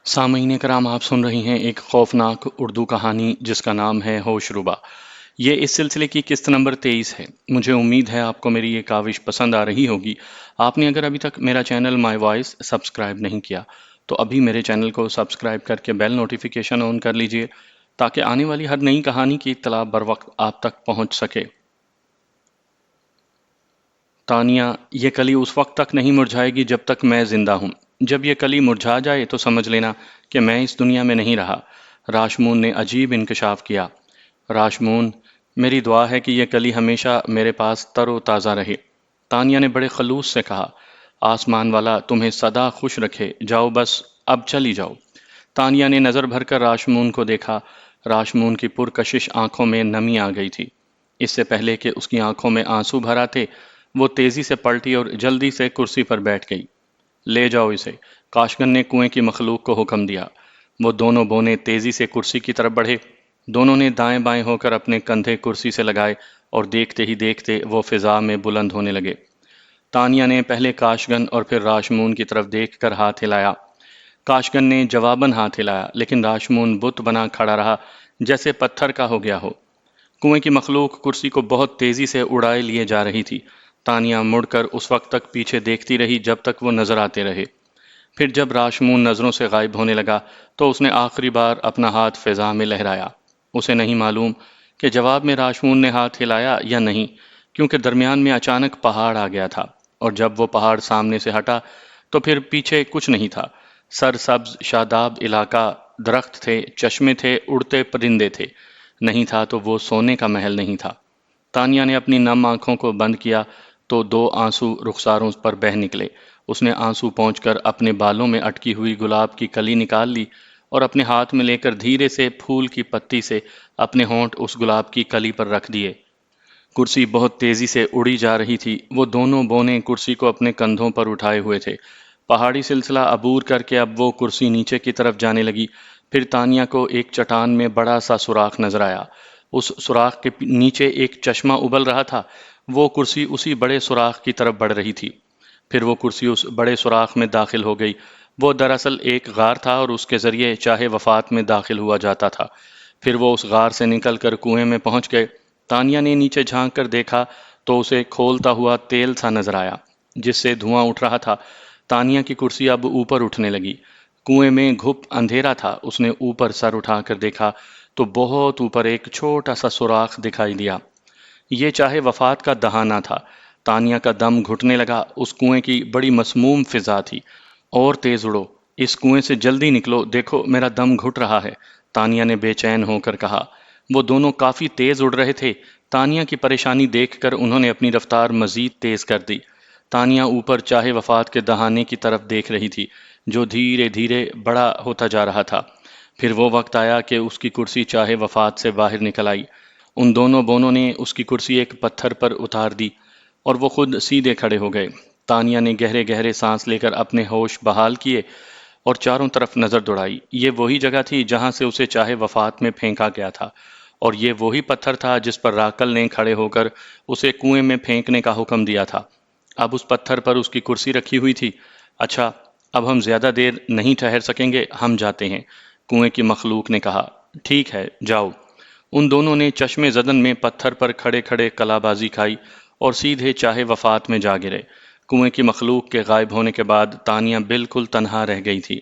سامعین کرام، آپ سن رہی ہیں ایک خوفناک اردو کہانی جس کا نام ہے ہوش ربا۔ یہ اس سلسلے کی قسط نمبر 23 ہے۔ مجھے امید ہے آپ کو میری یہ کاوش پسند آ رہی ہوگی۔ آپ نے اگر ابھی تک میرا چینل مائی وائس سبسکرائب نہیں کیا تو ابھی میرے چینل کو سبسکرائب کر کے بیل نوٹیفیکیشن آن کر لیجئے تاکہ آنے والی ہر نئی کہانی کی اطلاع بر وقت آپ تک پہنچ سکے۔ تانیہ، یہ کلی اس وقت تک نہیں مرجھائے گی جب تک میں زندہ ہوں۔ جب یہ کلی مرجھا جائے تو سمجھ لینا کہ میں اس دنیا میں نہیں رہا۔ راشمون نے عجیب انکشاف کیا۔ راشمون، میری دعا ہے کہ یہ کلی ہمیشہ میرے پاس تر و تازہ رہے۔ تانیہ نے بڑے خلوص سے کہا، آسمان والا تمہیں سدا خوش رکھے، جاؤ بس اب چلی جاؤ۔ تانیہ نے نظر بھر کر راشمون کو دیکھا۔ راشمون کی پرکشش آنکھوں میں نمی آ گئی تھی۔ اس سے پہلے کہ اس کی آنکھوں میں آنسو بھر آتے، وہ تیزی سے پلٹی اور جلدی سے کرسی پر بیٹھ گئی۔ لے جاؤ اسے، کاشگن نے کنویں کی مخلوق کو حکم دیا۔ وہ دونوں بونے تیزی سے کرسی کی طرف بڑھے۔ دونوں نے دائیں بائیں ہو کر اپنے کندھے کرسی سے لگائے اور دیکھتے ہی دیکھتے وہ فضا میں بلند ہونے لگے۔ تانیہ نے پہلے کاشگن اور پھر راشمون کی طرف دیکھ کر ہاتھ ہلایا۔ کاشگن نے جواباً ہاتھ ہلایا، لیکن راشمون بت بنا کھڑا رہا جیسے پتھر کا ہو گیا ہو۔ کنویں کی مخلوق کرسی کو بہت تیزی سے اڑائے لیے جا رہی تھی۔ تانیہ مڑ کر اس وقت تک پیچھے دیکھتی رہی جب تک وہ نظر آتے رہے۔ پھر جب راشمون نظروں سے غائب ہونے لگا تو اس نے آخری بار اپنا ہاتھ فضا میں لہرایا۔ اسے نہیں معلوم کہ جواب میں راشمون نے ہاتھ ہلایا یا نہیں، کیونکہ درمیان میں اچانک پہاڑ آ گیا تھا، اور جب وہ پہاڑ سامنے سے ہٹا تو پھر پیچھے کچھ نہیں تھا۔ سرسبز شاداب علاقہ، درخت تھے، چشمے تھے، اڑتے پرندے تھے۔ نہیں تھا تو وہ سونے کا محل نہیں تھا۔ تانیہ نے اپنی نم آنکھوں کو بند کیا تو دو آنسو رخساروں پر بہہ نکلے۔ اس نے آنسو پہنچ کر اپنے بالوں میں اٹکی ہوئی گلاب کی کلی نکال لی اور اپنے ہاتھ میں لے کر دھیرے سے پھول کی پتی سے اپنے ہونٹ اس گلاب کی کلی پر رکھ دیے۔ کرسی بہت تیزی سے اڑی جا رہی تھی۔ وہ دونوں بونے کرسی کو اپنے کندھوں پر اٹھائے ہوئے تھے۔ پہاڑی سلسلہ عبور کر کے اب وہ کرسی نیچے کی طرف جانے لگی۔ پھر تانیہ کو ایک چٹان میں بڑا سا سوراخ نظر آیا۔ اس سوراخ کے نیچے ایک چشمہ ابل رہا تھا۔ وہ کرسی اسی بڑے سوراخ کی طرف بڑھ رہی تھی۔ پھر وہ کرسی اس بڑے سوراخ میں داخل ہو گئی۔ وہ دراصل ایک غار تھا اور اس کے ذریعے چاہے وفات میں داخل ہوا جاتا تھا۔ پھر وہ اس غار سے نکل کر کنویں میں پہنچ گئے۔ تانیہ نے نیچے جھانک کر دیکھا تو اسے کھولتا ہوا تیل سا نظر آیا جس سے دھواں اٹھ رہا تھا۔ تانیہ کی کرسی اب اوپر اٹھنے لگی۔ کنویں میں گھپ اندھیرا تھا۔ اس نے اوپر سر اٹھا کر دیکھا تو بہت اوپر ایک چھوٹا سا سوراخ دکھائی دیا۔ یہ چاہے وفات کا دہانہ تھا۔ تانیہ کا دم گھٹنے لگا۔ اس کنویں کی بڑی مسموم فضا تھی۔ اور تیز اڑو، اس کنویں سے جلدی نکلو، دیکھو میرا دم گھٹ رہا ہے، تانیہ نے بے چین ہو کر کہا۔ وہ دونوں کافی تیز اڑ رہے تھے۔ تانیہ کی پریشانی دیکھ کر انہوں نے اپنی رفتار مزید تیز کر دی۔ تانیہ اوپر چاہے وفات کے دہانے کی طرف دیکھ رہی تھی جو دھیرے دھیرے بڑا ہوتا جا رہا تھا۔ پھر وہ وقت آیا کہ اس کی کرسی چاہے وفات سے باہر نکل آئی۔ ان دونوں بونوں نے اس کی کرسی ایک پتھر پر اتار دی اور وہ خود سیدھے کھڑے ہو گئے۔ تانیہ نے گہرے گہرے سانس لے کر اپنے ہوش بحال کیے اور چاروں طرف نظر دوڑائی۔ یہ وہی جگہ تھی جہاں سے اسے چاہے وفات میں پھینکا گیا تھا، اور یہ وہی پتھر تھا جس پر راکل نے کھڑے ہو کر اسے کنویں میں پھینکنے کا حکم دیا تھا۔ اب اس پتھر پر اس کی کرسی رکھی ہوئی تھی۔ اچھا، اب ہم زیادہ دیر نہیں ٹھہر سکیں گے، ہم جاتے ہیں، کنویں کی مخلوق نے کہا۔ ٹھیک ہے، جاؤ۔ ان دونوں نے چشمے زدن میں پتھر پر کھڑے کھڑے کلا بازی کھائی اور سیدھے چاہے وفات میں جا گرے۔ کنویں کی مخلوق کے غائب ہونے کے بعد تانیہ بالکل تنہا رہ گئی تھی۔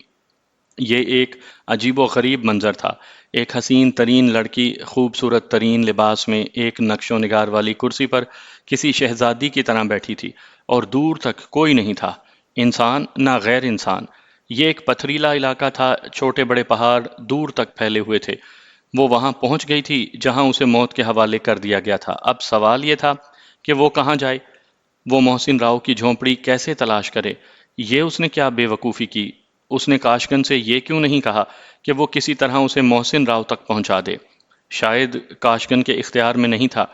یہ ایک عجیب و غریب منظر تھا۔ ایک حسین ترین لڑکی خوبصورت ترین لباس میں ایک نقش و نگار والی کرسی پر کسی شہزادی کی طرح بیٹھی تھی، اور دور تک کوئی نہیں تھا، انسان نہ غیر انسان۔ یہ ایک پتھریلا علاقہ تھا، چھوٹے بڑے پہاڑ دور تک پھیلے ہوئے تھے۔ وہ وہاں پہنچ گئی تھی جہاں اسے موت کے حوالے کر دیا گیا تھا۔ اب سوال یہ تھا کہ وہ کہاں جائے؟ وہ محسن راؤ کی جھونپڑی کیسے تلاش کرے؟ یہ اس نے کیا بے وقوفی کی؟ اس نے کاشگن سے یہ کیوں نہیں کہا کہ وہ کسی طرح اسے محسن راؤ تک پہنچا دے؟ شاید کاشگن کے اختیار میں نہیں تھا۔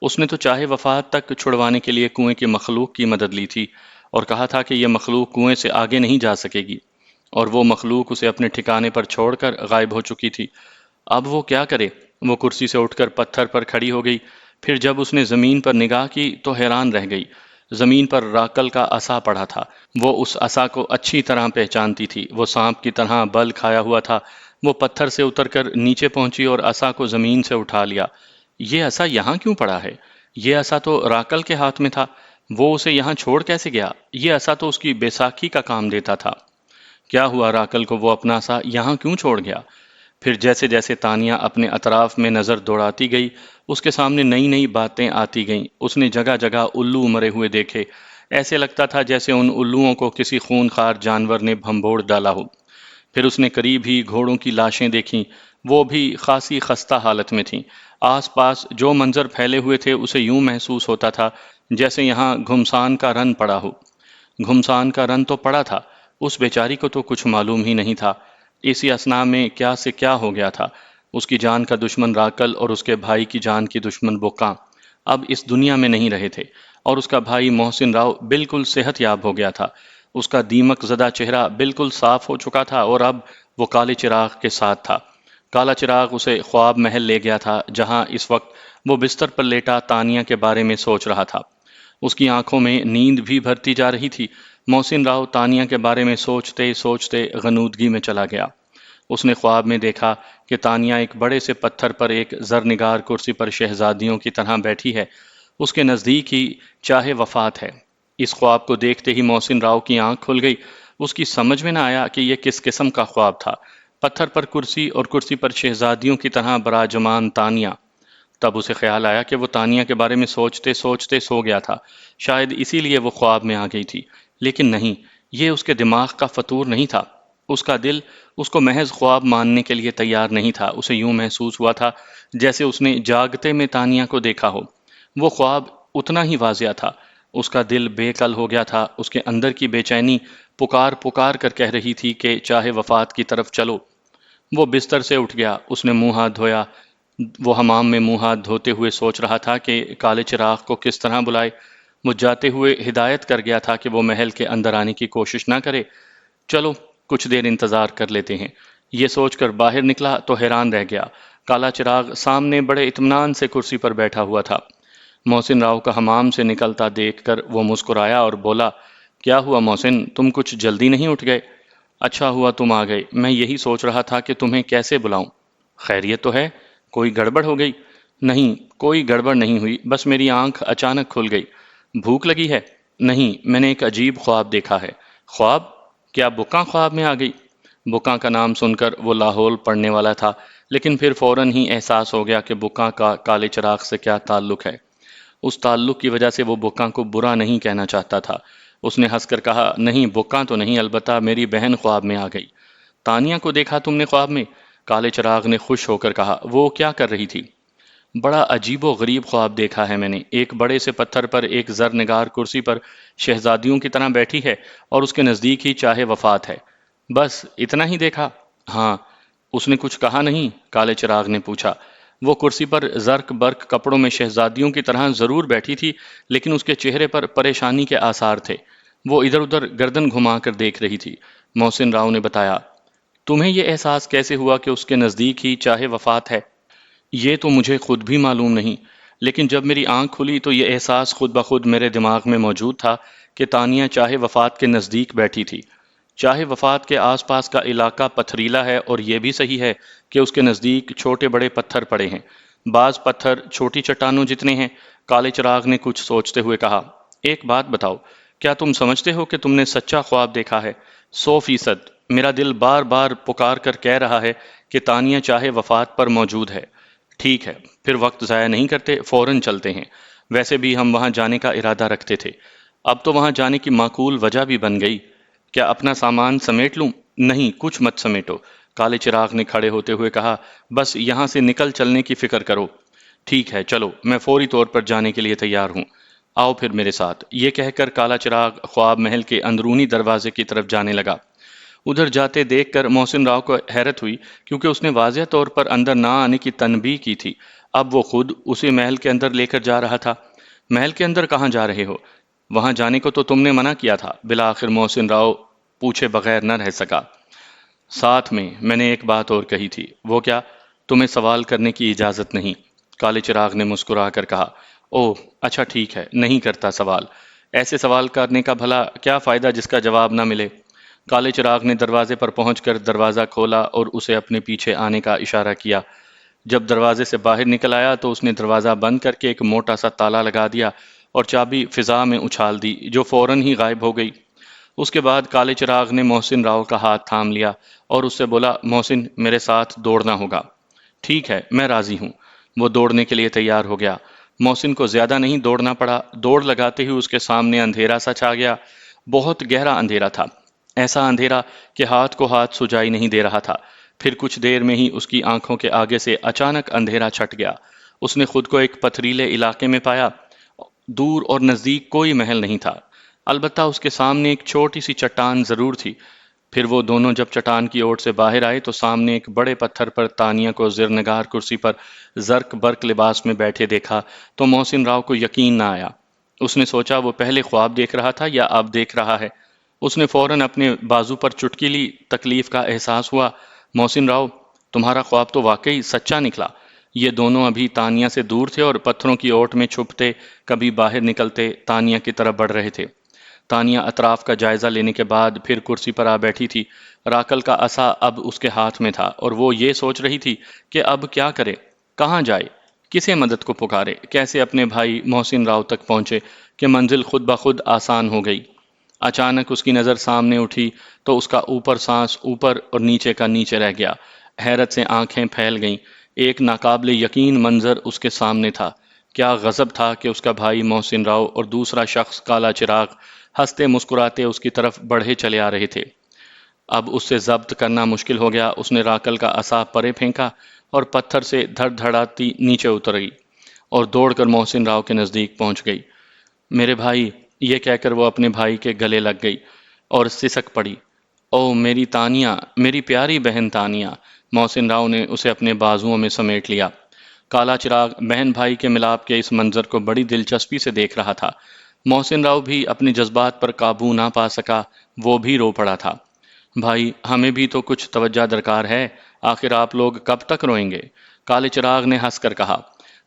اس نے تو چاہے وفات تک چھڑوانے کے لیے کنویں کی مخلوق کی مدد لی تھی اور کہا تھا کہ یہ مخلوق کنویں سے آگے نہیں جا سکے گی، اور وہ مخلوق اسے اپنے ٹھکانے پر چھوڑ کر غائب ہو چکی تھی۔ اب وہ کیا کرے؟ وہ کرسی سے اٹھ کر پتھر پر کھڑی ہو گئی۔ پھر جب اس نے زمین پر نگاہ کی تو حیران رہ گئی۔ زمین پر راکل کا عصا پڑا تھا۔ وہ اس عصا کو اچھی طرح پہچانتی تھی۔ وہ سانپ کی طرح بل کھایا ہوا تھا۔ وہ پتھر سے اتر کر نیچے پہنچی اور عصا کو زمین سے اٹھا لیا۔ یہ عصا یہاں کیوں پڑا ہے؟ یہ عصا تو راکل کے ہاتھ میں تھا۔ وہ اسے یہاں چھوڑ کیسے گیا؟ یہ عصا تو اس کی بیساکھی کا کام دیتا تھا۔ کیا ہوا راکل کو وہ اپنا عصا یہاں کیوں چھوڑ گیا؟ پھر جیسے جیسے تانیہ اپنے اطراف میں نظر دوڑاتی گئی، اس کے سامنے نئی نئی باتیں آتی گئیں۔ اس نے جگہ جگہ الو مرے ہوئے دیکھے۔ ایسے لگتا تھا جیسے ان الوؤں کو کسی خونخوار جانور نے بھنبوڑ ڈالا ہو۔ پھر اس نے قریب ہی گھوڑوں کی لاشیں دیکھیں، وہ بھی خاصی خستہ حالت میں تھیں۔ آس پاس جو منظر پھیلے ہوئے تھے اسے یوں محسوس ہوتا تھا جیسے یہاں گھمسان کا رن پڑا ہو۔ گھمسان کا رن تو پڑا تھا، اس بیچاری کو تو کچھ معلوم ہی نہیں تھا اسی اثنا میں کیا سے کیا ہو گیا تھا۔ اس کی جان کا دشمن راکل اور اس کے بھائی کی جان کی دشمن بکاں اب اس دنیا میں نہیں رہے تھے، اور اس کا بھائی محسن راؤ بالکل صحت یاب ہو گیا تھا۔ اس کا دیمک زدہ چہرہ بالکل صاف ہو چکا تھا اور اب وہ کالے چراغ کے ساتھ تھا۔ کالا چراغ اسے خواب محل لے گیا تھا جہاں اس وقت وہ بستر پر لیٹا تانیہ کے بارے میں سوچ رہا تھا۔ اس کی آنکھوں میں نیند بھی بھرتی جا رہی تھی۔ محسن راؤ تانیہ کے بارے میں سوچتے سوچتے غنودگی میں چلا گیا۔ اس نے خواب میں دیکھا کہ تانیہ ایک بڑے سے پتھر پر ایک زرنگار کرسی پر شہزادیوں کی طرح بیٹھی ہے۔ اس کے نزدیک ہی چاہے وفات ہے۔ اس خواب کو دیکھتے ہی محسن راؤ کی آنکھ کھل گئی۔ اس کی سمجھ میں نہ آیا کہ یہ کس قسم کا خواب تھا۔ پتھر پر کرسی اور کرسی پر شہزادیوں کی طرح براجمان تانیہ۔ تب اسے خیال آیا کہ وہ تانیہ کے بارے میں سوچتے سوچتے سو گیا تھا، شاید اسی لیے وہ خواب میں آ گئی تھی۔ لیکن نہیں، یہ اس کے دماغ کا فطور نہیں تھا۔ اس کا دل اس کو محض خواب ماننے کے لیے تیار نہیں تھا۔ اسے یوں محسوس ہوا تھا جیسے اس نے جاگتے میں تانیہ کو دیکھا ہو۔ وہ خواب اتنا ہی واضح تھا۔ اس کا دل بے کل ہو گیا تھا۔ اس کے اندر کی بے چینی پکار پکار کر کہہ رہی تھی کہ چاہے وفات کی طرف چلو۔ وہ بستر سے اٹھ گیا۔ اس نے منہ ہاتھ دھویا۔ وہ حمام میں منہ ہاتھ دھوتے ہوئے سوچ رہا تھا کہ کالے چراغ کو کس طرح بلائے۔ وہ جاتے ہوئے ہدایت کر گیا تھا کہ وہ محل کے اندر آنے کی کوشش نہ کرے۔ چلو کچھ دیر انتظار کر لیتے ہیں۔ یہ سوچ کر باہر نکلا تو حیران رہ گیا۔ کالا چراغ سامنے بڑے اطمینان سے کرسی پر بیٹھا ہوا تھا۔ محسن راؤ کا حمام سے نکلتا دیکھ کر وہ مسکرایا اور بولا، کیا ہوا محسن، تم کچھ جلدی نہیں اٹھ گئے؟ اچھا ہوا تم آ گئے، میں یہی سوچ رہا تھا کہ تمہیں کیسے بلاؤں۔ خیریت تو ہے؟ کوئی گڑبڑ ہو گئی؟ نہیں، کوئی گڑبڑ نہیں ہوئی، بس میری آنکھ اچانک کھل گئی۔ بھوک لگی ہے؟ نہیں، میں نے ایک عجیب خواب دیکھا ہے۔ خواب؟ کیا بکاں خواب میں آ گئی؟ بکاں کا نام سن کر وہ لاہول پڑنے والا تھا، لیکن پھر فوراً ہی احساس ہو گیا کہ بکاں کا کالے چراغ سے کیا تعلق ہے۔ اس تعلق کی وجہ سے وہ بکاں کو برا نہیں کہنا چاہتا تھا۔ اس نے ہنس کر کہا، نہیں بکاں تو نہیں، البتہ میری بہن خواب میں آ گئی۔ تانیہ کو دیکھا تم نے خواب میں؟ کالے چراغ نے خوش ہو کر کہا، وہ کیا کر رہی تھی؟ بڑا عجیب و غریب خواب دیکھا ہے میں نے۔ ایک بڑے سے پتھر پر ایک زرنگار کرسی پر شہزادیوں کی طرح بیٹھی ہے اور اس کے نزدیک ہی چاہے وفات ہے۔ بس اتنا ہی دیکھا؟ ہاں۔ اس نے کچھ کہا نہیں؟ کالے چراغ نے پوچھا۔ وہ کرسی پر زرق برق کپڑوں میں شہزادیوں کی طرح ضرور بیٹھی تھی، لیکن اس کے چہرے پر پریشانی کے آثار تھے۔ وہ ادھر ادھر گردن گھما کر دیکھ رہی تھی۔ محسن راؤ نے بتایا، تمہیں یہ احساس کیسے ہوا کہ اس کے نزدیک ہی چاہے وفات ہے؟ یہ تو مجھے خود بھی معلوم نہیں، لیکن جب میری آنکھ کھلی تو یہ احساس خود بخود میرے دماغ میں موجود تھا کہ تانیہ چاہے وفات کے نزدیک بیٹھی تھی۔ چاہے وفات کے آس پاس کا علاقہ پتھریلا ہے، اور یہ بھی صحیح ہے کہ اس کے نزدیک چھوٹے بڑے پتھر پڑے ہیں۔ بعض پتھر چھوٹی چٹانوں جتنے ہیں۔ کالے چراغ نے کچھ سوچتے ہوئے کہا، ایک بات بتاؤ، کیا تم سمجھتے ہو کہ تم نے سچا خواب دیکھا ہے؟ 100%۔ میرا دل بار بار پکار کر کہہ رہا ہے کہ تانیہ چاہے وفات پر موجود ہے۔ ٹھیک ہے، پھر وقت ضائع نہیں کرتے، فوراً چلتے ہیں۔ ویسے بھی ہم وہاں جانے کا ارادہ رکھتے تھے۔ اب تو وہاں جانے کی معقول وجہ بھی بن گئی۔ کیا اپنا سامان سمیٹ لوں؟ نہیں، کچھ مت سمیٹو، کالے چراغ نے کھڑے ہوتے ہوئے کہا، بس یہاں سے نکل چلنے کی فکر کرو۔ ٹھیک ہے، چلو، میں فوری طور پر جانے کے لیے تیار ہوں۔ آؤ پھر میرے ساتھ۔ یہ کہہ کر کالا چراغ خواب محل کے اندرونی دروازے کی طرف جانے لگا۔ ادھر جاتے دیکھ کر محسن راؤ کو حیرت ہوئی، کیونکہ اس نے واضح طور پر اندر نہ آنے کی تنبیہ کی تھی۔ اب وہ خود اسے محل کے اندر لے کر جا رہا تھا۔ محل کے اندر کہاں جا رہے ہو؟ وہاں جانے کو تو تم نے منع کیا تھا، بالآخر محسن راؤ پوچھے بغیر نہ رہ سکا۔ ساتھ میں نے ایک بات اور کہی تھی۔ وہ کیا؟ تمہیں سوال کرنے کی اجازت نہیں، کالے چراغ نے مسکرا کر کہا۔ اوہ اچھا ٹھیک ہے، نہیں کرتا سوال۔ ایسے سوال کرنے کا بھلا کیا فائدہ جس کا جواب نہ ملے؟ کالے چراغ نے دروازے پر پہنچ کر دروازہ کھولا اور اسے اپنے پیچھے آنے کا اشارہ کیا۔ جب دروازے سے باہر نکل آیا تو اس نے دروازہ بند کر کے ایک موٹا سا تالا لگا دیا اور چابی فضا میں اچھال دی، جو فوراً ہی غائب ہو گئی۔ اس کے بعد کالے چراغ نے محسن راؤ کا ہاتھ تھام لیا اور اس سے بولا، محسن، میرے ساتھ دوڑنا ہوگا۔ ٹھیک ہے، میں راضی ہوں۔ وہ دوڑنے کے لیے تیار ہو گیا۔ محسن کو زیادہ نہیں دوڑنا پڑا۔ دوڑ لگاتے ہی اس کے سامنے اندھیرا سا چھا گیا۔ بہت گہرا اندھیرا تھا، ایسا اندھیرا کہ ہاتھ کو ہاتھ سجائی نہیں دے رہا تھا۔ پھر کچھ دیر میں ہی اس کی آنکھوں کے آگے سے اچانک اندھیرا چھٹ گیا۔ اس نے خود کو ایک پتھریلے علاقے میں پایا۔ دور اور نزدیک کوئی محل نہیں تھا، البتہ اس کے سامنے ایک چھوٹی سی چٹان ضرور تھی۔ پھر وہ دونوں جب چٹان کی اوٹ سے باہر آئے تو سامنے ایک بڑے پتھر پر تانیہ کو زرنگار کرسی پر زرق برق لباس میں بیٹھے دیکھا تو محسن راؤ کو یقین نہ آیا۔ اس نے سوچا وہ پہلے خواب دیکھ رہا تھا یا اب دیکھ رہا ہے۔ اس نے فوراً اپنے بازو پر چٹکی لی۔ تکلیف کا احساس ہوا۔ محسن راؤ، تمہارا خواب تو واقعی سچا نکلا۔ یہ دونوں ابھی تانیہ سے دور تھے اور پتھروں کی اوٹ میں چھپتے، کبھی باہر نکلتے، تانیہ کی طرف بڑھ رہے تھے۔ تانیہ اطراف کا جائزہ لینے کے بعد پھر کرسی پر آ بیٹھی تھی۔ راکل کا عصا اب اس کے ہاتھ میں تھا اور وہ یہ سوچ رہی تھی کہ اب کیا کرے، کہاں جائے، کسے مدد کو پکارے، کیسے اپنے بھائی محسن راؤ تک پہنچے کہ منزل خود بخود آسان ہو گئی۔ اچانک اس کی نظر سامنے اٹھی تو اس کا اوپر سانس اوپر اور نیچے کا نیچے رہ گیا۔ حیرت سے آنکھیں پھیل گئیں۔ ایک ناقابل یقین منظر اس کے سامنے تھا۔ کیا غضب تھا کہ اس کا بھائی محسن راؤ اور دوسرا شخص کالا چراغ ہنستے مسکراتے اس کی طرف بڑھے چلے آ رہے تھے۔ اب اس سے ضبط کرنا مشکل ہو گیا۔ اس نے راکل کا عصا پرے پھینکا اور پتھر سے دھڑ دھڑاتی نیچے اتر گئی اور دوڑ کر محسن راؤ کے نزدیک پہنچ گئی۔ میرے بھائی، یہ کہہ کر وہ اپنے بھائی کے گلے لگ گئی اور سسک پڑی۔ او میری تانیہ، میری پیاری بہن تانیہ! محسن راؤ نے اسے اپنے بازوؤں میں سمیٹ لیا۔ کالا چراغ بہن بھائی کے ملاپ کے اس منظر کو بڑی دلچسپی سے دیکھ رہا تھا۔ محسن راؤ بھی اپنے جذبات پر قابو نہ پا سکا، وہ بھی رو پڑا تھا۔ بھائی، ہمیں بھی تو کچھ توجہ درکار ہے، آخر آپ لوگ کب تک روئیں گے؟ کالے چراغ نے ہنس کر کہا۔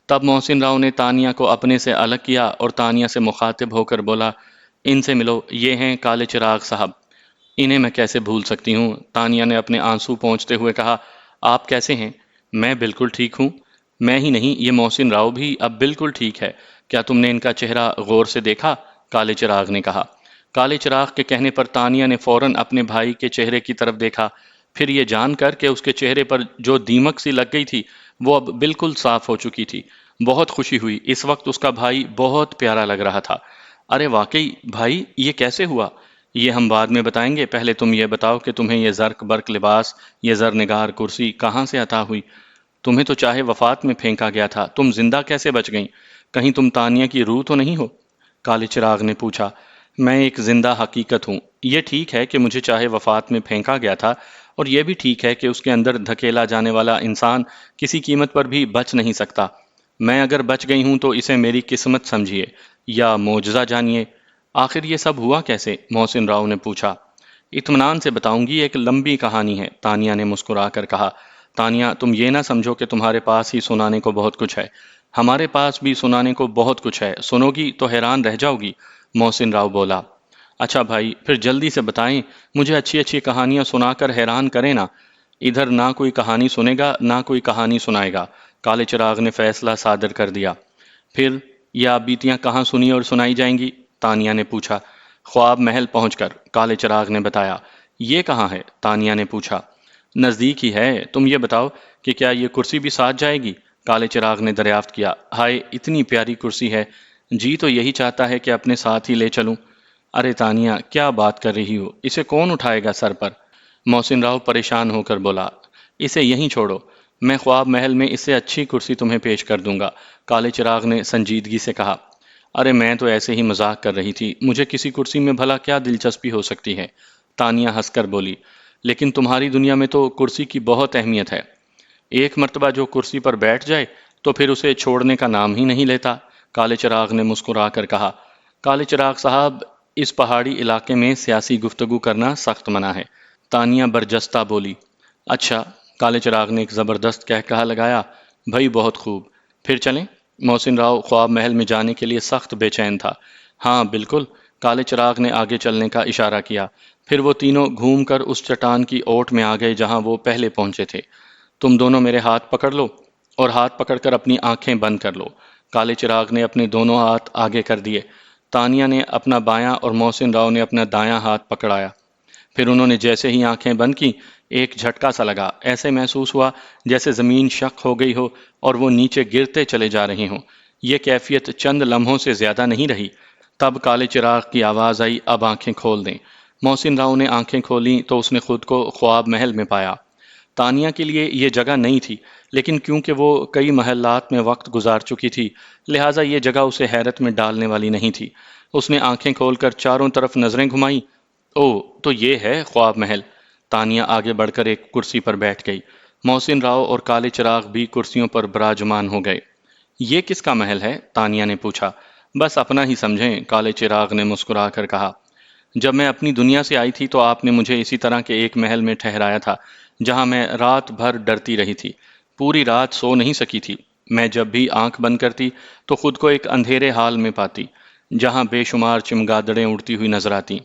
تب محسن راؤ نے تانیہ کو اپنے سے الگ کیا اور تانیہ سے مخاطب ہو کر بولا، ان سے ملو، یہ ہیں کالے چراغ صاحب۔ انہیں میں کیسے بھول سکتی ہوں؟ تانیہ نے اپنے آنسو پونچھتے ہوئے کہا۔ آپ کیسے ہیں؟ میں بالکل ٹھیک ہوں۔ میں ہی نہیں، یہ محسن راؤ بھی اب بالکل ٹھیک ہے۔ کیا تم نے ان کا چہرہ غور سے دیکھا؟ کالے چراغ نے کہا۔ کالے چراغ کے کہنے پر تانیہ نے فوراً اپنے بھائی کے چہرے کی طرف دیکھا۔ پھر یہ جان کر کہ اس کے چہرے پر جو دیمک سی لگ گئی تھی وہ اب بالکل صاف ہو چکی تھی، بہت خوشی ہوئی۔ اس وقت اس کا بھائی بہت پیارا لگ رہا تھا۔ ارے واقعی بھائی، یہ کیسے ہوا؟ یہ ہم بعد میں بتائیں گے، پہلے تم یہ بتاؤ کہ تمہیں یہ زرق برق لباس، یہ زرنگار کرسی کہاں سے عطا ہوئی؟ تمہیں تو چاہے وفات میں پھینکا گیا تھا، تم زندہ کیسے بچ گئیں؟ کہیں تم تانیہ کی روح تو نہیں ہو؟ کالے چراغ نے پوچھا۔ میں ایک زندہ حقیقت ہوں۔ یہ ٹھیک ہے کہ مجھے چاہے وفات میں پھینکا گیا تھا، اور یہ بھی ٹھیک ہے کہ اس کے اندر دھکیلا جانے والا انسان کسی قیمت پر بھی بچ نہیں سکتا۔ میں اگر بچ گئی ہوں تو اسے میری قسمت سمجھیے یا معجزہ جانیے۔ آخر یہ سب ہوا کیسے؟ محسن راؤ نے پوچھا۔ اطمینان سے بتاؤں گی، ایک لمبی کہانی ہے، تانیہ نے مسکرا کر کہا۔ تانیہ، تم یہ نہ سمجھو کہ تمہارے پاس ہی سنانے کو بہت کچھ ہے۔ ہمارے پاس بھی سنانے کو بہت کچھ ہے، سنو گی تو حیران رہ جاؤ گی، محسن راؤ بولا۔ اچھا بھائی، پھر جلدی سے بتائیں، مجھے اچھی اچھی کہانیاں سنا کر حیران کریں نا۔ ادھر نہ کوئی کہانی سنے گا نہ کوئی کہانی سنائے گا، کالے چراغ نے فیصلہ صادر کر دیا۔ پھر یہ آپ بیتیاں کہاں سنی اور سنائی جائیں گی؟ تانیہ نے پوچھا۔ خواب محل پہنچ کر، کالے چراغ نے بتایا۔ یہ کہاں ہے؟ تانیہ نے پوچھا۔ نزدیک ہی ہے، تم یہ بتاؤ کہ کیا یہ کرسی بھی ساتھ جائے گی؟ کالے چراغ نے دریافت کیا۔ ہائے، اتنی پیاری کرسی ہے، جی تو یہی چاہتا ہے کہ اپنے ساتھ ہی لے چلوں۔ ارے تانیہ، کیا بات کر رہی ہو، اسے کون اٹھائے گا سر پر؟ محسن راؤ پریشان ہو کر بولا۔ اسے یہیں چھوڑو، میں خواب محل میں اس سے اچھی کرسی تمہیں پیش کر دوں گا، کالے چراغ نے سنجیدگی سے کہا۔ ارے میں تو ایسے ہی مذاق کر رہی تھی، مجھے کسی کرسی میں بھلا کیا دلچسپی ہو سکتی ہے؟ تانیہ ہنس کر بولی۔ لیکن تمہاری دنیا میں تو کرسی کی بہت اہمیت ہے۔ ایک مرتبہ جو کرسی پر بیٹھ جائے تو پھر اسے چھوڑنے کا نام ہی نہیں لیتا، کالے چراغ نے مسکرا کر کہا۔ کالے چراغ صاحب، اس پہاڑی علاقے میں سیاسی گفتگو کرنا سخت منع ہے، تانیہ برجستہ بولی۔ اچھا، کالے چراغ نے ایک زبردست کہا لگایا۔ بھائی بہت خوب، پھر چلیں؟ محسن راؤ خواب محل میں جانے کے لیے سخت بے چین تھا۔ ہاں بالکل، کالے چراغ نے آگے چلنے کا اشارہ کیا۔ پھر وہ تینوں گھوم کر اس چٹان کی اوٹ میں آ گئے جہاں وہ پہلے پہنچے تھے۔ تم دونوں میرے ہاتھ پکڑ لو اور ہاتھ پکڑ کر اپنی آنکھیں بند کر لو۔ کالے چراغ نے اپنے دونوں ہاتھ آگے کر دیے۔ تانیہ نے اپنا بایاں اور محسن راؤ نے اپنا دایاں ہاتھ پکڑایا۔ پھر انہوں نے جیسے ہی آنکھیں بند کی، ایک جھٹکا سا لگا۔ ایسے محسوس ہوا جیسے زمین شق ہو گئی ہو اور وہ نیچے گرتے چلے جا رہے ہوں۔ یہ کیفیت چند لمحوں سے زیادہ نہیں رہی۔ تب کالے چراغ کی آواز آئی، اب آنکھیں کھول دیں۔ محسن راؤ نے آنکھیں کھولیں تو اس نے خود کو خواب محل میں پایا۔ تانیہ کے لیے یہ جگہ نئی تھی، لیکن کیونکہ وہ کئی محلات میں وقت گزار چکی تھی، لہٰذا یہ جگہ اسے حیرت میں ڈالنے والی نہیں تھی۔ اس نے آنکھیں کھول کر چاروں طرف نظریں گھمائیں۔ او، تو یہ ہے خواب محل۔ تانیہ آگے بڑھ کر ایک کرسی پر بیٹھ گئی۔ محسن راؤ اور کالے چراغ بھی کرسیوں پر براجمان ہو گئے۔ یہ کس کا محل ہے؟ تانیہ نے پوچھا۔ بس اپنا ہی سمجھیں، کالے چراغ نے مسکرا کر کہا۔ جب میں اپنی دنیا سے آئی تھی تو آپ نے مجھے اسی طرح کے ایک محل میں ٹھہرایا تھا جہاں میں رات بھر ڈرتی رہی تھی، پوری رات سو نہیں سکی تھی۔ میں جب بھی آنکھ بند کرتی تو خود کو ایک اندھیرے حال میں پاتی جہاں بے شمار چمگادڑیں اڑتی ہوئی نظر آتی۔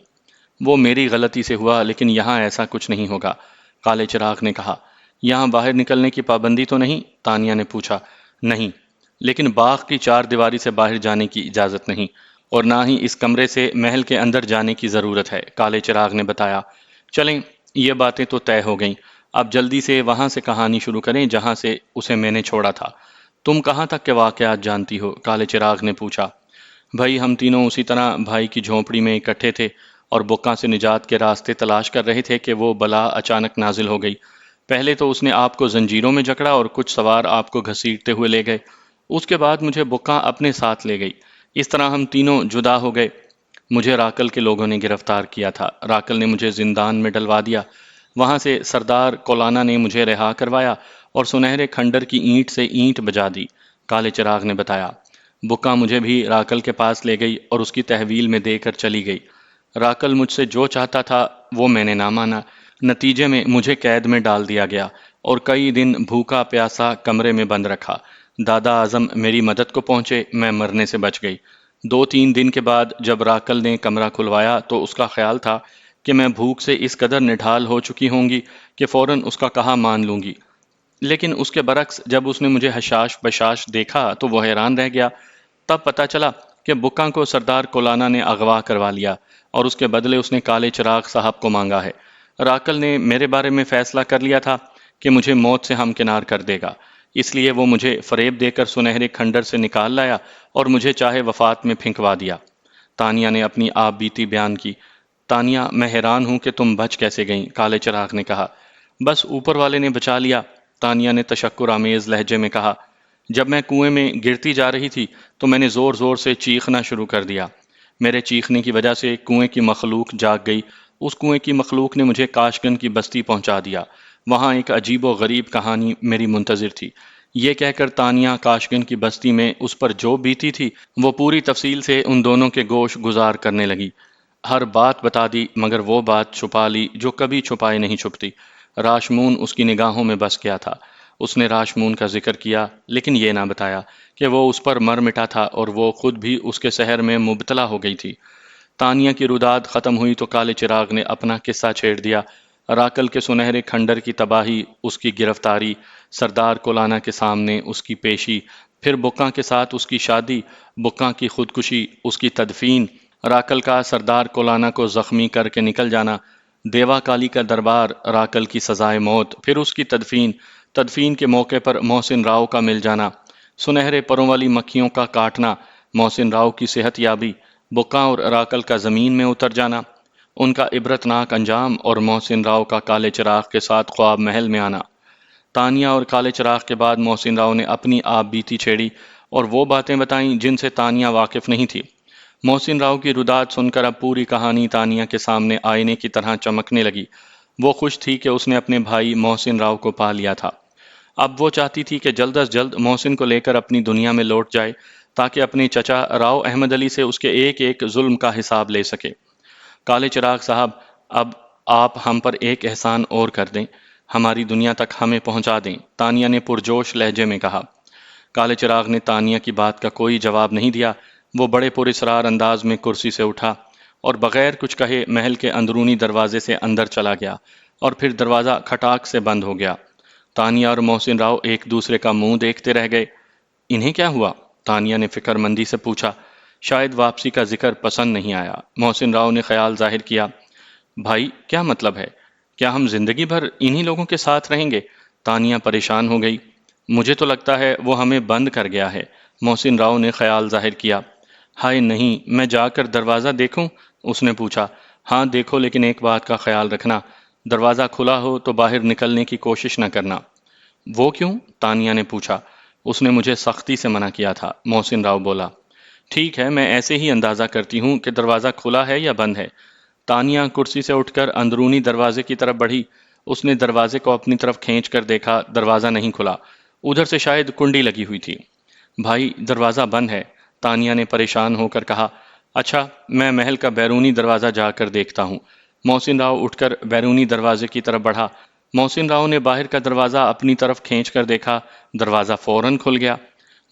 وہ میری غلطی سے ہوا، لیکن یہاں ایسا کچھ نہیں ہوگا، کالے چراغ نے کہا۔ یہاں باہر نکلنے کی پابندی تو نہیں؟ تانیہ نے پوچھا۔ نہیں، لیکن باغ کی چار دیواری سے باہر جانے کی اجازت نہیں، اور نہ ہی اس کمرے سے محل کے اندر جانے کی ضرورت ہے، کالے چراغ نے بتایا۔ چلیں، یہ باتیں تو طے ہو گئیں، اب جلدی سے وہاں سے کہانی شروع کریں جہاں سے اسے میں نے چھوڑا تھا۔ تم کہاں تک کے واقعات جانتی ہو؟ کالے چراغ نے پوچھا۔ بھائی، ہم تینوں اسی طرح بھائی کی جھونپڑی میں اکٹھے تھے اور بکا سے نجات کے راستے تلاش کر رہے تھے کہ وہ بلا اچانک نازل ہو گئی۔ پہلے تو اس نے آپ کو زنجیروں میں جکڑا اور کچھ سوار آپ کو گھسیٹتے ہوئے لے گئے۔ اس کے بعد مجھے بکا اپنے ساتھ لے گئی۔ اس طرح ہم تینوں جدا ہو گئے۔ مجھے راکل کے لوگوں نے گرفتار کیا تھا۔ راکل نے مجھے زندان میں ڈلوا دیا۔ وہاں سے سردار کولانا نے مجھے رہا کروایا اور سنہرے کھنڈر کی اینٹ سے اینٹ بجا دی، کالے چراغ نے بتایا۔ بکا مجھے بھی راکل کے پاس لے گئی اور اس کی تحویل میں دے کر چلی گئی۔ راکل مجھ سے جو چاہتا تھا وہ میں نے نہ مانا۔ نتیجے میں مجھے قید میں ڈال دیا گیا اور کئی دن بھوکا پیاسا کمرے میں بند رکھا۔ دادا اعظم میری مدد کو پہنچے، میں مرنے سے بچ گئی۔ 2-3 دن کے بعد جب راکل نے کمرہ کھلوایا تو اس کا خیال تھا کہ میں بھوک سے اس قدر نڈھال ہو چکی ہوں گی کہ فوراً اس کا کہا مان لوں گی، لیکن اس کے برعکس جب اس نے مجھے حشاش بشاش دیکھا تو وہ حیران رہ گیا۔ تب پتہ چلا کہ بکا کو سردار کولانا نے اغوا کروا لیا اور اس کے بدلے اس نے کالے چراغ صاحب کو مانگا ہے۔ راکل نے میرے بارے میں فیصلہ کر لیا تھا کہ مجھے موت سے ہمکنار کر دے گا، اس لیے وہ مجھے فریب دے کر سنہرے کھنڈر سے نکال لایا اور مجھے چاہے وفات میں پھنکوا دیا۔ تانیہ نے اپنی آپ بیتی بیان کی۔ تانیہ، میں حیران ہوں کہ تم بچ کیسے گئیں، کالے چراغ نے کہا۔ بس اوپر والے نے بچا لیا، تانیہ نے تشکر آمیز لہجے میں کہا۔ جب میں کنویں میں گرتی جا رہی تھی تو میں نے زور زور سے چیخنا شروع کر دیا۔ میرے چیخنے کی وجہ سے کنویں کی مخلوق جاگ گئی۔ اس کنویں کی مخلوق نے مجھے کاشگن کی بستی پہنچا دیا۔ وہاں ایک عجیب و غریب کہانی میری منتظر تھی۔ یہ کہہ کر تانیہ کاشگن کی بستی میں اس پر جو بیتی تھی وہ پوری تفصیل سے ان دونوں کے گوش گزار کرنے لگی۔ ہر بات بتا دی مگر وہ بات چھپا لی جو کبھی چھپائے نہیں چھپتی۔ راشمون اس کی نگاہوں میں بس گیا تھا۔ اس نے راشمون کا ذکر کیا لیکن یہ نہ بتایا کہ وہ اس پر مر مٹا تھا اور وہ خود بھی اس کے سحر میں مبتلا ہو گئی تھی۔ تانیہ کی روداد ختم ہوئی تو کالے چراغ نے اپنا قصہ چھیڑ دیا۔ راکل کے سنہرے کھنڈر کی تباہی، اس کی گرفتاری، سردار کولانا کے سامنے اس کی پیشی، پھر بکا کے ساتھ اس کی شادی، بکا کی خودکشی، اس کی تدفین، راکل کا سردار کولانا کو زخمی کر کے نکل جانا، دیوا کالی کا دربار، راکل کی سزائے موت، پھر اس کی تدفین، تدفین کے موقع پر محسن راؤ کا مل جانا، سنہرے پروں والی مکھیوں کا کاٹنا، محسن راؤ کی صحت یابی، بکا اور راکل کا زمین میں اتر جانا، ان کا عبرتناک انجام اور محسن راؤ کا کالے چراغ کے ساتھ خواب محل میں آنا۔ تانیہ اور کالے چراغ کے بعد محسن راؤ نے اپنی آپ بیتی چھیڑی اور وہ باتیں بتائیں جن سے تانیہ واقف نہیں تھی۔ محسن راؤ کی روداد سن کر اب پوری کہانی تانیہ کے سامنے آئینے کی طرح چمکنے لگی۔ وہ خوش تھی کہ اس نے اپنے بھائی محسن راؤ کو پا لیا تھا۔ اب وہ چاہتی تھی کہ جلد از جلد محسن کو لے کر اپنی دنیا میں لوٹ جائے تاکہ اپنے چچا راؤ احمد علی سے اس کے ایک ایک ظلم کا حساب لے سکے۔ کالے چراغ صاحب، اب آپ ہم پر ایک احسان اور کر دیں، ہماری دنیا تک ہمیں پہنچا دیں، تانیہ نے پرجوش لہجے میں کہا۔ کالے چراغ نے تانیہ کی بات کا کوئی جواب نہیں دیا۔ وہ بڑے پراسرار انداز میں کرسی سے اٹھا اور بغیر کچھ کہے محل کے اندرونی دروازے سے اندر چلا گیا اور پھر دروازہ کھٹاک سے بند ہو گیا۔ تانیہ اور محسن راؤ ایک دوسرے کا منہ دیکھتے رہ گئے۔ انہیں کیا ہوا؟ تانیہ نے فکر مندی سے پوچھا۔ شاید واپسی کا ذکر پسند نہیں آیا۔ محسن راؤ نے خیال ظاہر کیا۔ بھائی کیا مطلب ہے؟ کیا ہم زندگی بھر انہی لوگوں کے ساتھ رہیں گے؟ تانیہ پریشان ہو گئی۔ مجھے تو لگتا ہے وہ ہمیں بند کر گیا ہے، محسن راؤ نے خیال ظاہر کیا۔ ہائے نہیں، میں جا کر دروازہ دیکھوں؟ اس نے پوچھا۔ ہاں دیکھو، لیکن ایک بات کا خیال رکھنا، دروازہ کھلا ہو تو باہر نکلنے کی کوشش نہ کرنا۔ وہ کیوں؟ تانیہ نے پوچھا۔ اس نے مجھے سختی سے منع کیا تھا، محسن راؤ بولا۔ ٹھیک ہے، میں ایسے ہی اندازہ کرتی ہوں کہ دروازہ کھلا ہے یا بند ہے۔ تانیہ کرسی سے اٹھ کر اندرونی دروازے کی طرف بڑھی۔ اس نے دروازے کو اپنی طرف کھینچ کر دیکھا، دروازہ نہیں کھلا، ادھر سے شاید کنڈی لگی ہوئی تھی۔ بھائی دروازہ بند ہے، تانیہ نے پریشان ہو کر کہا۔ اچھا، میں محل کا بیرونی دروازہ جا کر دیکھتا ہوں۔ محسن راؤ اٹھ کر بیرونی دروازے کی طرف بڑھا۔ محسن راؤ نے باہر کا دروازہ اپنی طرف کھینچ کر دیکھا، دروازہ فوراً کھل گیا۔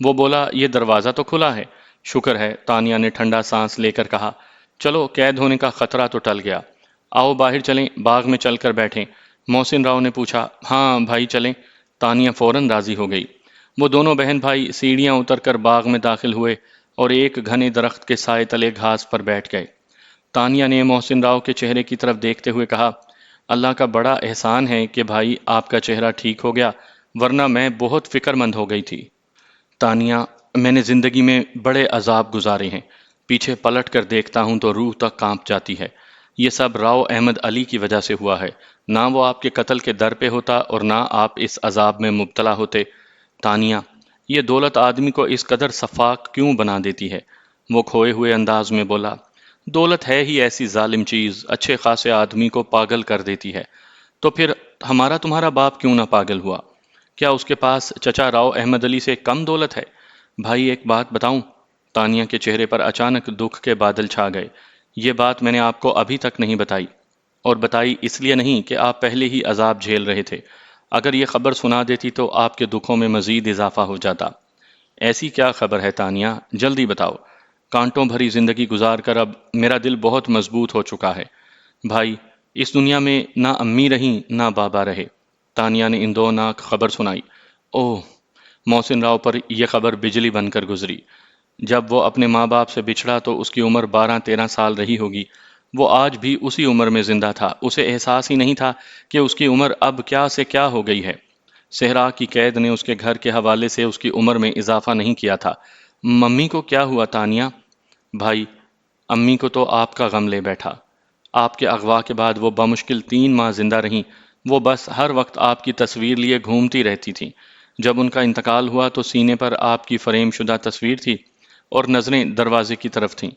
وہ بولا، یہ دروازہ تو کھلا ہے۔ شکر ہے، تانیہ نے ٹھنڈا سانس لے کر کہا۔ چلو، قید ہونے کا خطرہ تو ٹل گیا۔ آؤ باہر چلیں، باغ میں چل کر بیٹھیں۔ محسن راؤ نے پوچھا۔ ہاں بھائی چلیں۔ تانیہ فوراً راضی ہو گئی۔ وہ دونوں بہن بھائی سیڑھیاں اتر کر باغ میں داخل ہوئے اور ایک گھنے درخت کے سائے تلے گھاس پر بیٹھ گئے۔ تانیہ نے محسن راؤ کے چہرے کی طرف دیکھتے ہوئے کہا، اللہ کا بڑا احسان ہے کہ بھائی آپ کا چہرہ ٹھیک ہو گیا، ورنہ میں بہت فکر مند ہو گئی تھی۔ تانیہ، میں نے زندگی میں بڑے عذاب گزارے ہیں، پیچھے پلٹ کر دیکھتا ہوں تو روح تک کانپ جاتی ہے۔ یہ سب راؤ احمد علی کی وجہ سے ہوا ہے، نہ وہ آپ کے قتل کے در پہ ہوتا اور نہ آپ اس عذاب میں مبتلا ہوتے۔ تانیہ، یہ دولت آدمی کو اس قدر سفاک کیوں بنا دیتی ہے؟ وہ کھوئے ہوئے انداز میں بولا۔ دولت ہے ہی ایسی ظالم چیز، اچھے خاصے آدمی کو پاگل کر دیتی ہے۔ تو پھر ہمارا تمہارا باپ کیوں نہ پاگل ہوا؟ کیا اس کے پاس چچا راؤ احمد علی سے کم دولت ہے؟ بھائی ایک بات بتاؤں؟ تانیہ کے چہرے پر اچانک دکھ کے بادل چھا گئے۔ یہ بات میں نے آپ کو ابھی تک نہیں بتائی، اور بتائی اس لیے نہیں کہ آپ پہلے ہی عذاب جھیل رہے تھے۔ اگر یہ خبر سنا دیتی تو آپ کے دکھوں میں مزید اضافہ ہو جاتا۔ ایسی کیا خبر ہے تانیہ؟ جلدی بتاؤ۔ کانٹوں بھری زندگی گزار کر اب میرا دل بہت مضبوط ہو چکا ہے۔ بھائی، اس دنیا میں نہ امی رہیں نہ بابا رہے۔ تانیہ نے اندوناک خبر سنائی۔ اوہ! محسن راؤ پر یہ خبر بجلی بن کر گزری۔ جب وہ اپنے ماں باپ سے بچھڑا تو اس کی عمر 12-13 سال رہی ہوگی۔ وہ آج بھی اسی عمر میں زندہ تھا۔ اسے احساس ہی نہیں تھا کہ اس کی عمر اب کیا سے کیا ہو گئی ہے۔ صحرا کی قید نے اس کے گھر کے حوالے سے اس کی عمر میں اضافہ نہیں کیا تھا۔ ممی کو کیا ہوا تانیہ؟ بھائی، امی کو تو آپ کا غم لے بیٹھا۔ آپ کے اغوا کے بعد وہ بمشکل 3 ماہ زندہ رہیں۔ وہ بس ہر وقت آپ کی تصویر لیے گھومتی رہتی تھیں۔ جب ان کا انتقال ہوا تو سینے پر آپ کی فریم شدہ تصویر تھی اور نظریں دروازے کی طرف تھیں۔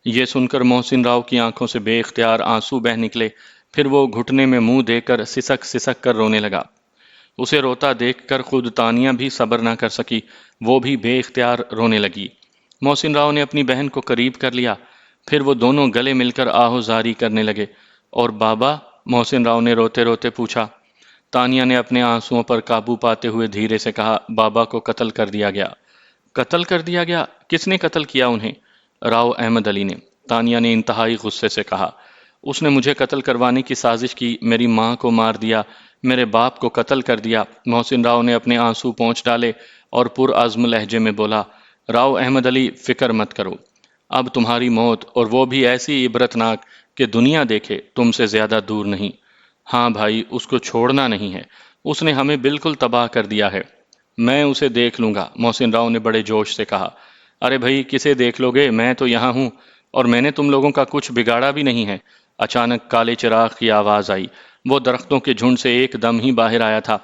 یہ سن کر محسن راؤ کی آنکھوں سے بے اختیار آنسو بہہ نکلے، پھر وہ گھٹنے میں منہ دے کر سسک سسک کر رونے لگا۔ اسے روتا دیکھ کر خود تانیہ بھی صبر نہ کر سکی، وہ بھی بے اختیار رونے لگی۔ محسن راؤ نے اپنی بہن کو قریب کر لیا، پھر وہ دونوں گلے مل کر آہوزاری کرنے لگے۔ اور بابا؟ محسن راؤ نے روتے روتے پوچھا۔ تانیہ نے اپنے آنسوؤں پر قابو پاتے ہوئے دھیرے سے کہا، بابا کو قتل کر دیا گیا۔ قتل کر دیا گیا؟ کس نے قتل کیا انہیں؟ راؤ احمد علی نے، تانیہ نے انتہائی غصے سے کہا۔ اس نے مجھے قتل کروانے کی سازش کی، میری ماں کو مار دیا، میرے باپ کو قتل کر دیا۔ محسن راؤ نے اپنے آنسو پونچھ ڈالے اور پرعزم لہجے میں بولا، راؤ احمد علی فکر مت کرو، اب تمہاری موت، اور وہ بھی ایسی عبرتناک کہ دنیا دیکھے، تم سے زیادہ دور نہیں۔ ہاں بھائی، اس کو چھوڑنا نہیں ہے، اس نے ہمیں بالکل تباہ کر دیا ہے۔ میں اسے دیکھ لوں گا، محسن راؤ نے بڑے جوش سے کہا۔ ارے بھائی، کسے دیکھ لو گے؟ میں تو یہاں ہوں، اور میں نے تم لوگوں کا کچھ بگاڑا بھی نہیں ہے۔ اچانک کالے چراغ کی آواز آئی۔ وہ درختوں کے جھنڈ سے ایک دم ہی باہر آیا تھا۔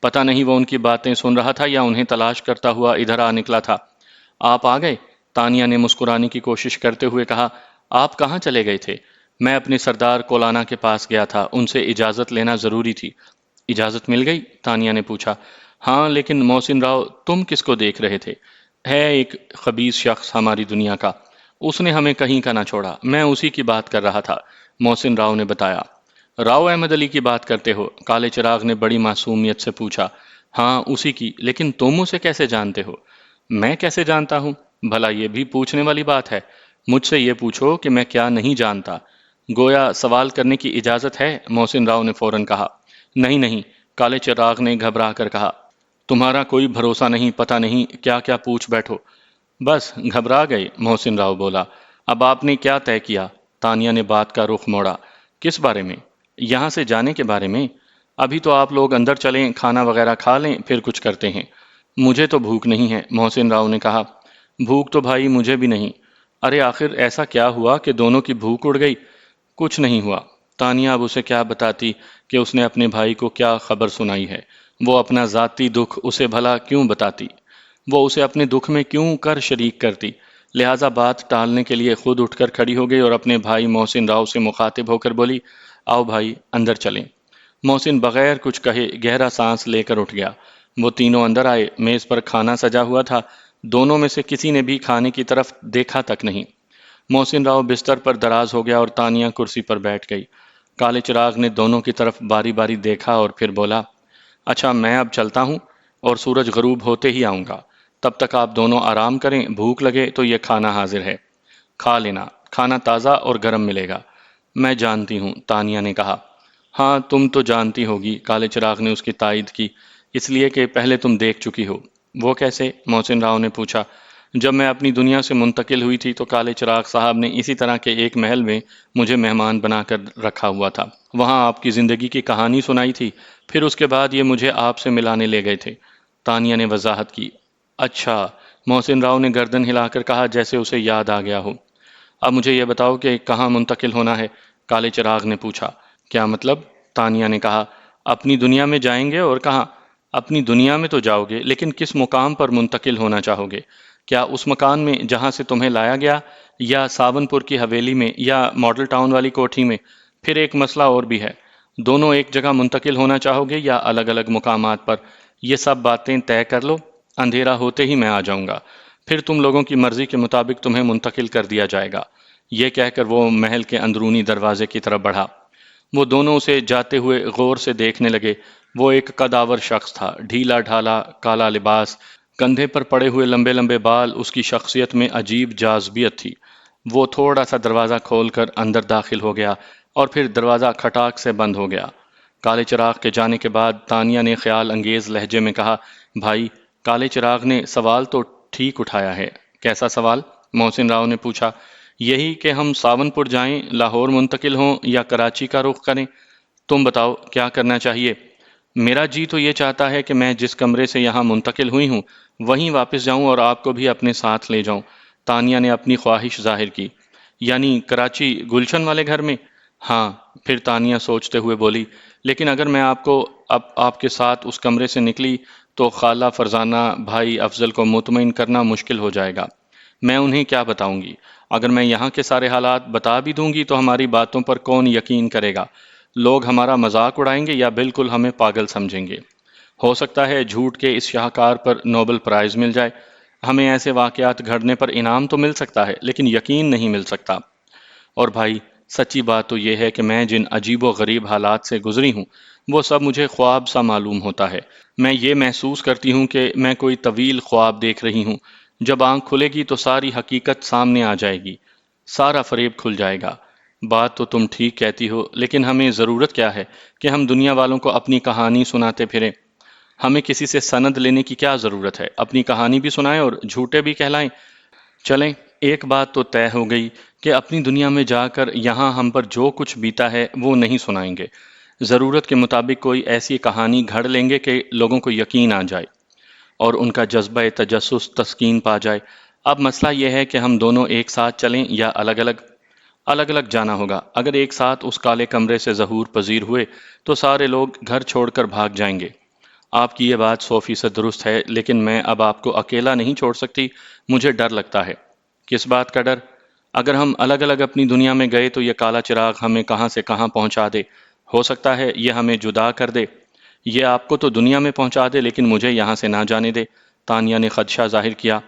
پتہ نہیں وہ ان کی باتیں سن رہا تھا یا انہیں تلاش کرتا ہوا ادھر آ نکلا تھا۔ آپ آ گئے؟ تانیہ نے مسکرانے کی کوشش کرتے ہوئے کہا۔ آپ کہاں چلے گئے تھے؟ میں اپنے سردار کولانا کے پاس گیا تھا، ان سے اجازت لینا ضروری تھی۔ اجازت مل گئی؟ تانیہ نے پوچھا۔ ہاں، لیکن محسن راؤ، تم کس کو دیکھ رہے تھے؟ ہے ایک خبیث شخص ہماری دنیا کا، اس نے ہمیں کہیں کا نہ چھوڑا، میں اسی کی بات کر رہا تھا، محسن راؤ نے بتایا۔ راؤ احمد علی کی بات کرتے ہو؟ کالے چراغ نے بڑی معصومیت سے پوچھا۔ ہاں اسی کی، لیکن تم اسے کیسے جانتے ہو؟ میں کیسے جانتا ہوں؟ بھلا یہ بھی پوچھنے والی بات ہے؟ مجھ سے یہ پوچھو کہ میں کیا نہیں جانتا؟ گویا سوال کرنے کی اجازت ہے؟ محسن راؤ نے فوراً کہا۔ نہیں نہیں، کالے چراغ نے گھبرا کر کہا۔ تمہارا کوئی بھروسہ نہیں، پتہ نہیں کیا کیا پوچھ بیٹھو۔ بس گھبرا گئے؟ محسن راؤ بولا۔ اب آپ نے کیا طے کیا؟ تانیہ نے بات کا رخ موڑا۔ کس بارے میں؟ یہاں سے جانے کے بارے میں؟ ابھی تو آپ لوگ اندر چلیں، کھانا وغیرہ کھا لیں، پھر کچھ کرتے ہیں۔ مجھے تو بھوک نہیں ہے، محسن راؤ نے کہا۔ بھوک تو بھائی مجھے بھی نہیں۔ ارے آخر ایسا کیا ہوا کہ دونوں کی بھوک اڑ گئی؟ کچھ نہیں ہوا۔ تانیہ اب اسے کیا بتاتی کہ اس نے اپنے بھائی کو کیا خبر سنائی ہے؟ وہ اپنا ذاتی دکھ اسے بھلا کیوں بتاتی؟ وہ اسے اپنے دکھ میں کیوں کر شریک کرتی؟ لہٰذا بات ٹالنے کے لیے خود اٹھ کر کھڑی ہو گئی اور اپنے بھائی محسن راؤ سے مخاطب ہو کر بولی، آؤ بھائی اندر چلیں۔ محسن بغیر کچھ کہے گہرا سانس لے کر اٹھ گیا۔ وہ تینوں اندر آئے، میز پر کھانا سجا ہوا تھا، دونوں میں سے کسی نے بھی کھانے کی طرف دیکھا تک نہیں۔ محسن راؤ بستر پر دراز ہو گیا اور تانیہ کرسی پر بیٹھ گئی۔ کالے چراغ نے دونوں کی طرف باری باری دیکھا اور پھر بولا، اچھا میں اب چلتا ہوں اور سورج غروب ہوتے ہی آؤں گا۔ تب تک آپ دونوں آرام کریں، بھوک لگے تو یہ کھانا حاضر ہے، کھا لینا، کھانا تازہ اور گرم ملے گا۔ میں جانتی ہوں، تانیہ نے کہا۔ ہاں تم تو جانتی ہوگی، کالے چراغ نے اس کی تائید کی، اس لیے کہ پہلے تم دیکھ چکی ہو۔ وہ کیسے؟ محسن راؤ نے پوچھا۔ جب میں اپنی دنیا سے منتقل ہوئی تھی تو کالے چراغ صاحب نے اسی طرح کے ایک محل میں مجھے مہمان بنا کر رکھا ہوا تھا۔ وہاں آپ کی زندگی کی کہانی سنائی تھی، پھر اس کے بعد یہ مجھے آپ سے ملانے لے گئے تھے، تانیہ نے وضاحت کی۔ اچھا، محسن راؤ نے گردن ہلا کر کہا جیسے اسے یاد آ گیا ہو۔ اب مجھے یہ بتاؤ کہ کہاں منتقل ہونا ہے؟ کالے چراغ نے پوچھا۔ کیا مطلب؟ تانیہ نے کہا۔ اپنی دنیا میں جائیں گے اور کہاں؟ اپنی دنیا میں تو جاؤ گے، لیکن کس مقام پر منتقل ہونا چاہو گے؟ کیا اس مکان میں جہاں سے تمہیں لایا گیا، یا ساون پور کی حویلی میں، یا ماڈل ٹاؤن والی کوٹھی میں؟ پھر ایک مسئلہ اور بھی ہے، دونوں ایک جگہ منتقل ہونا چاہو گے یا الگ الگ مقامات پر؟ یہ سب باتیں طے کر لو، اندھیرا ہوتے ہی میں آ جاؤں گا، پھر تم لوگوں کی مرضی کے مطابق تمہیں منتقل کر دیا جائے گا۔ یہ کہہ کر وہ محل کے اندرونی دروازے کی طرف بڑھا۔ وہ دونوں اسے جاتے ہوئے غور سے دیکھنے لگے۔ وہ ایک قداور شخص تھا، ڈھیلا ڈھالا کالا لباس، کندھے پر پڑے ہوئے لمبے لمبے بال اس کی شخصیت میں عجیب جاذبیت تھی۔ وہ تھوڑا سا دروازہ کھول کر اندر داخل ہو گیا اور پھر دروازہ کھٹاک سے بند ہو گیا۔ کالے چراغ کے جانے کے بعد تانیہ نے خیال انگیز لہجے میں کہا، بھائی، کالے چراغ نے سوال تو ٹھیک اٹھایا ہے۔ کیسا سوال؟ محسن راؤ نے پوچھا۔ یہی کہ ہم ساون پور جائیں، لاہور منتقل ہوں یا کراچی کا رخ کریں؟ تم بتاؤ کیا کرنا چاہیے؟ میرا جی تو یہ چاہتا ہے کہ میں جس کمرے سے یہاں منتقل ہوئی ہوں وہیں واپس جاؤں اور آپ کو بھی اپنے ساتھ لے جاؤں۔ تانیہ نے اپنی خواہش ظاہر کی۔ یعنی کراچی گلشن والے گھر میں؟ ہاں۔ پھر تانیہ سوچتے ہوئے بولی، لیکن اگر میں آپ کے ساتھ اس کمرے سے نکلی تو خالہ فرزانہ، بھائی افضل کو مطمئن کرنا مشکل ہو جائے گا۔ میں انہیں کیا بتاؤں گی؟ اگر میں یہاں کے سارے حالات بتا بھی دوں گی تو ہماری باتوں پر کون یقین کرے گا؟ لوگ ہمارا مذاق اڑائیں گے یا بالکل ہمیں پاگل سمجھیں گے۔ ہو سکتا ہے جھوٹ کے اس شاہکار پر نوبل پرائز مل جائے، ہمیں ایسے واقعات گھڑنے پر انعام تو مل سکتا ہے، لیکن یقین نہیں مل سکتا۔ اور بھائی، سچی بات تو یہ ہے کہ میں جن عجیب و غریب حالات سے گزری ہوں وہ سب مجھے خواب سا معلوم ہوتا ہے۔ میں یہ محسوس کرتی ہوں کہ میں کوئی طویل خواب دیکھ رہی ہوں۔ جب آنکھ کھلے گی تو ساری حقیقت سامنے آ جائے گی، سارا فریب کھل جائے گا۔ بات تو تم ٹھیک کہتی ہو، لیکن ہمیں ضرورت کیا ہے کہ ہم دنیا والوں کو اپنی کہانی سناتے پھریں؟ ہمیں کسی سے سند لینے کی کیا ضرورت ہے؟ اپنی کہانی بھی سنائیں اور جھوٹے بھی کہلائیں۔ چلیں، ایک بات تو طے ہو گئی کہ اپنی دنیا میں جا کر یہاں ہم پر جو کچھ بیتا ہے وہ نہیں سنائیں گے۔ ضرورت کے مطابق کوئی ایسی کہانی گھڑ لیں گے کہ لوگوں کو یقین آ جائے اور ان کا جذبہ تجسس تسکین پا جائے۔ اب مسئلہ یہ ہے کہ ہم دونوں ایک ساتھ چلیں یا الگ الگ؟ الگ الگ جانا ہوگا۔ اگر ایک ساتھ اس کالے کمرے سے ظہور پذیر ہوئے تو سارے لوگ گھر چھوڑ کر بھاگ جائیں گے۔ آپ کی یہ بات 100% درست ہے، لیکن میں اب آپ کو اکیلا نہیں چھوڑ سکتی، مجھے ڈر لگتا ہے۔ کس بات کا ڈر؟ اگر ہم الگ الگ اپنی دنیا میں گئے تو یہ کالا چراغ ہمیں کہاں سے کہاں پہنچا دے، ہو سکتا ہے یہ ہمیں جدا کر دے۔ یہ آپ کو تو دنیا میں پہنچا دے لیکن مجھے یہاں سے نہ جانے دے۔ تانیہ نے خدشہ ظاہر کیا۔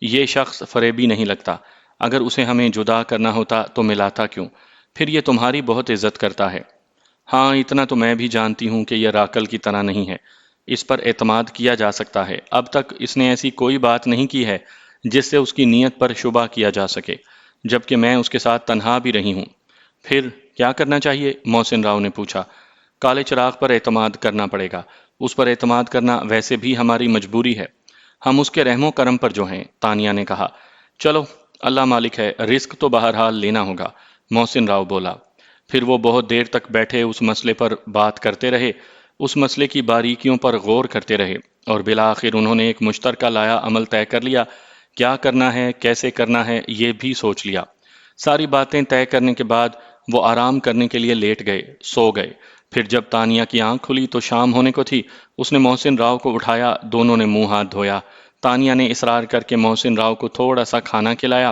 یہ شخص فریبی نہیں لگتا، اگر اسے ہمیں جدا کرنا ہوتا تو ملاتا کیوں؟ پھر یہ تمہاری بہت عزت کرتا ہے۔ ہاں، اتنا تو میں بھی جانتی ہوں کہ یہ راکل کی طرح نہیں ہے، اس پر اعتماد کیا جا سکتا ہے۔ اب تک اس نے ایسی کوئی بات نہیں کی ہے جس سے اس کی نیت پر شبہ کیا جا سکے۔ جبکہ میں اس کے ساتھ تنہا بھی رہی ہوں۔ پھر کیا کرنا چاہیے؟ محسن راؤ نے پوچھا۔ کالے چراغ پر اعتماد کرنا پڑے گا۔ اس پر اعتماد کرنا ویسے بھی ہماری مجبوری ہے، ہم اس کے رحم و کرم پر جو ہیں، تانیہ نے کہا۔ چلو، اللہ مالک ہے، رزق تو بہرحال لینا ہوگا، محسن راؤ بولا۔ پھر وہ بہت دیر تک بیٹھے اس مسئلے پر بات کرتے رہے، اس مسئلے کی باریکیوں پر غور کرتے رہے، اور بالآخر انہوں نے ایک مشترکہ لایا عمل طے کر لیا۔ کیا کرنا ہے، کیسے کرنا ہے، یہ بھی سوچ لیا۔ ساری باتیں طے کرنے کے بعد وہ آرام کرنے کے لیے لیٹ گئے، سو گئے۔ پھر جب تانیہ کی آنکھ کھلی تو شام ہونے کو تھی۔ اس نے محسن راؤ کو اٹھایا، دونوں نے منہ ہاتھ دھویا۔ تانیہ نے اصرار کر کے محسن راؤ کو تھوڑا سا کھانا کھلایا،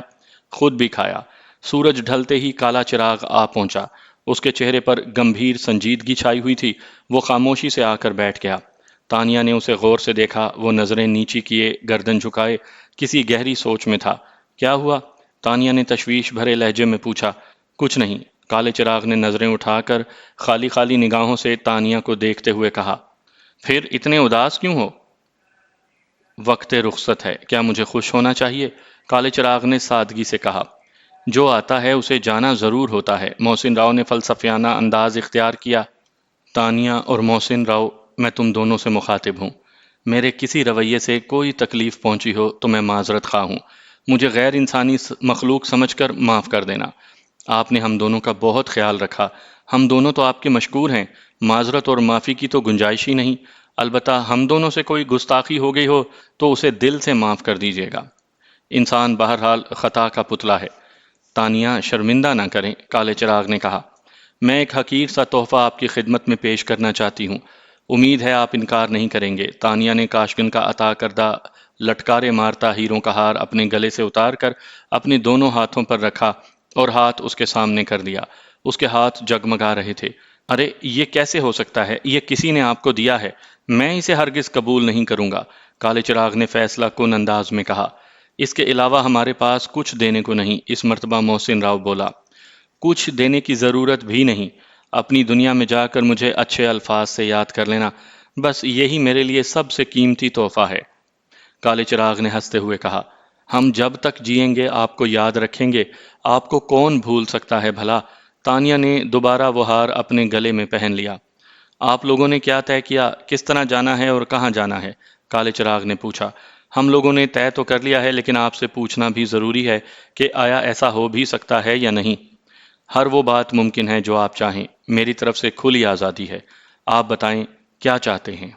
خود بھی کھایا۔ سورج ڈھلتے ہی کالا چراغ آ پہنچا۔ اس کے چہرے پر گمبھیر سنجیدگی چھائی ہوئی تھی۔ وہ خاموشی سے آ کر بیٹھ گیا۔ تانیہ نے اسے غور سے دیکھا۔ وہ نظریں نیچی کیے، گردن جھکائے، کسی گہری سوچ میں تھا۔ کیا ہوا؟ تانیہ نے تشویش بھرے لہجے میں پوچھا۔ کچھ نہیں، کالے چراغ نے نظریں اٹھا کر خالی خالی نگاہوں سے تانیہ کو دیکھتے ہوئے کہا۔ پھر اتنے اداس کیوں ہو؟ وقت رخصت ہے، کیا مجھے خوش ہونا چاہیے؟ کالے چراغ نے سادگی سے کہا۔ جو آتا ہے اسے جانا ضرور ہوتا ہے، محسن راؤ نے فلسفیانہ انداز اختیار کیا۔ تانیہ اور محسن راؤ، میں تم دونوں سے مخاطب ہوں۔ میرے کسی رویے سے کوئی تکلیف پہنچی ہو تو میں معذرت خواہ ہوں۔ مجھے غیر انسانی مخلوق سمجھ کر معاف کر دینا۔ آپ نے ہم دونوں کا بہت خیال رکھا، ہم دونوں تو آپ کے مشکور ہیں، معذرت اور معافی کی تو گنجائش ہی نہیں۔ البتہ ہم دونوں سے کوئی گستاخی ہو گئی ہو تو اسے دل سے معاف کر دیجیے گا۔ انسان بہرحال خطا کا پتلا ہے۔ تانیہ، شرمندہ نہ کریں، کالے چراغ نے کہا۔ میں ایک حقیر سا تحفہ آپ کی خدمت میں پیش کرنا چاہتی ہوں، امید ہے آپ انکار نہیں کریں گے۔ تانیہ نے کاشگن کا عطا کردہ لٹکارے مارتا ہیروں کا ہار اپنے گلے سے اتار کر اپنے دونوں ہاتھوں پر رکھا اور ہاتھ اس کے سامنے کر دیا۔ اس کے ہاتھ جگمگا رہے تھے۔ ارے، یہ کیسے ہو سکتا ہے؟ یہ کسی نے آپ کو دیا ہے، میں اسے ہرگز قبول نہیں کروں گا، کالے چراغ نے فیصلہ کن انداز میں کہا۔ اس کے علاوہ ہمارے پاس کچھ دینے کو نہیں، اس مرتبہ محسن راؤ بولا۔ کچھ دینے کی ضرورت بھی نہیں، اپنی دنیا میں جا کر مجھے اچھے الفاظ سے یاد کر لینا، بس یہی میرے لیے سب سے قیمتی تحفہ ہے، کالے چراغ نے ہنستے ہوئے کہا۔ ہم جب تک جئیں گے آپ کو یاد رکھیں گے، آپ کو کون بھول سکتا ہے بھلا؟ تانیہ نے دوبارہ وہ ہار اپنے گلے میں پہن لیا۔ آپ لوگوں نے کیا طے کیا، کس طرح جانا ہے اور کہاں جانا ہے؟ کالے چراغ نے پوچھا۔ ہم لوگوں نے طے تو کر لیا ہے، لیکن آپ سے پوچھنا بھی ضروری ہے کہ آیا ایسا ہو بھی سکتا ہے یا نہیں؟ ہر وہ بات ممکن ہے جو آپ چاہیں، میری طرف سے کھلی آزادی ہے، آپ بتائیں کیا چاہتے ہیں؟